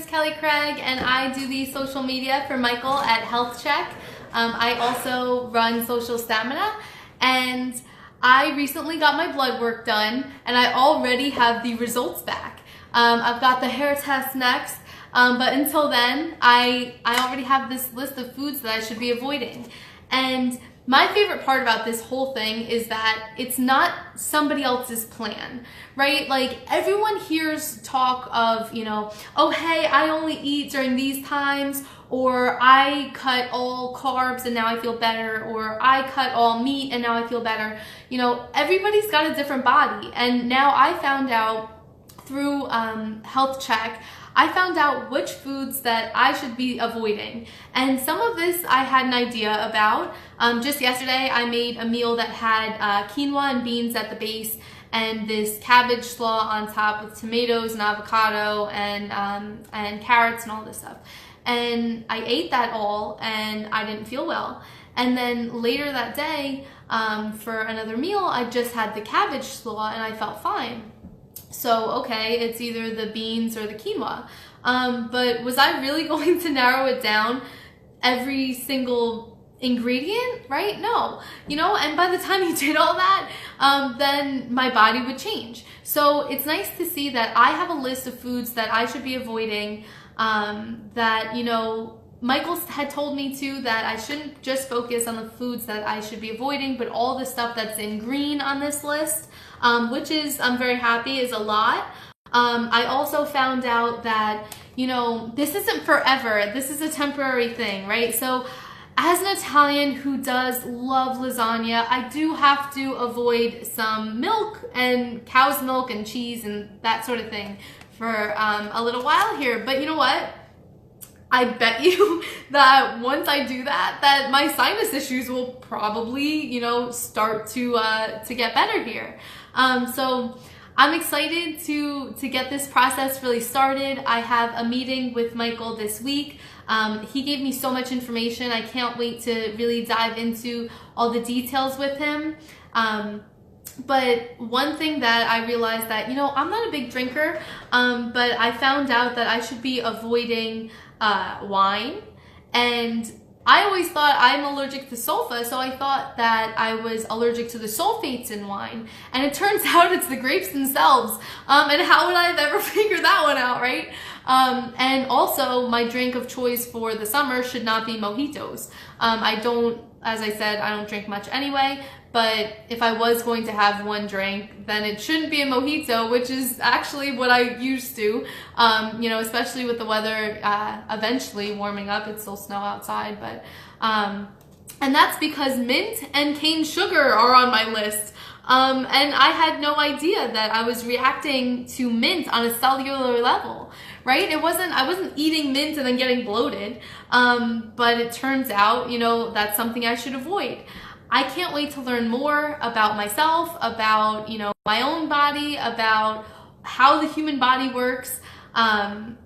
is Kelly Craig, and I do the social media for Michael at Health Check. I also run Social Stamina, and I recently got my blood work done, and I already have the results back. I've got the hair test next, but until then, I already have this list of foods that I should be avoiding. And my favorite part about this whole thing is that it's not somebody else's plan, right? Like, everyone hears talk of, oh, hey, I only eat during these times, or I cut all carbs and now I feel better, or I cut all meat and now I feel better. Everybody's got a different body. And now I found out through Health Check, I found out which foods that I should be avoiding. And some of this I had an idea about. Just yesterday I made a meal that had quinoa and beans at the base and this cabbage slaw on top with tomatoes and avocado and carrots and all this stuff. And I ate that all and I didn't feel well. And then later that day, for another meal, I just had the cabbage slaw and I felt fine. So, okay, it's either the beans or the quinoa. But was I really going to narrow it down every single ingredient, right? No. And by the time you did all that, then my body would change. So it's nice to see that I have a list of foods that I should be avoiding, that, Michael had told me too that I shouldn't just focus on the foods that I should be avoiding, but all the stuff that's in green on this list, which is, I'm very happy, is a lot. I also found out that, this isn't forever. This is a temporary thing, right? So as an Italian who does love lasagna, I do have to avoid some milk and cow's milk and cheese and that sort of thing for a little while here. But you know what? I bet you that once I do that my sinus issues will probably, start to get better here. So I'm excited to get this process really started. I have a meeting with Michael this week. He gave me so much information. I can't wait to really dive into all the details with him. But one thing that I realized that, I'm not a big drinker, but I found out that I should be avoiding wine. And I always thought I'm allergic to sulfa, so I thought that I was allergic to the sulfates in wine. And it turns out it's the grapes themselves. And how would I have ever figured that one out, right? And also, my drink of choice for the summer should not be mojitos. As I said, I don't drink much anyway, but if I was going to have one drink, then it shouldn't be a mojito, which is actually what I used to, especially with the weather eventually warming up. It's still snow outside, but, and that's because mint and cane sugar are on my list. And I had no idea that I was reacting to mint on a cellular level, right? I wasn't eating mint and then getting bloated. But it turns out, that's something I should avoid. I can't wait to learn more about myself, about, my own body, about how the human body works. And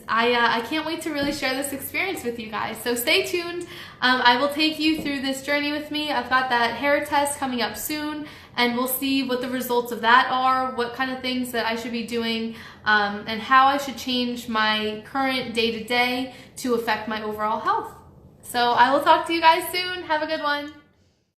I can't wait to really share this experience with you guys. So stay tuned. I will take you through this journey with me. I've got that hair test coming up soon, and we'll see what the results of that are, what kind of things that I should be doing, and how I should change my current day-to-day to affect my overall health. So I will talk to you guys soon. Have a good one.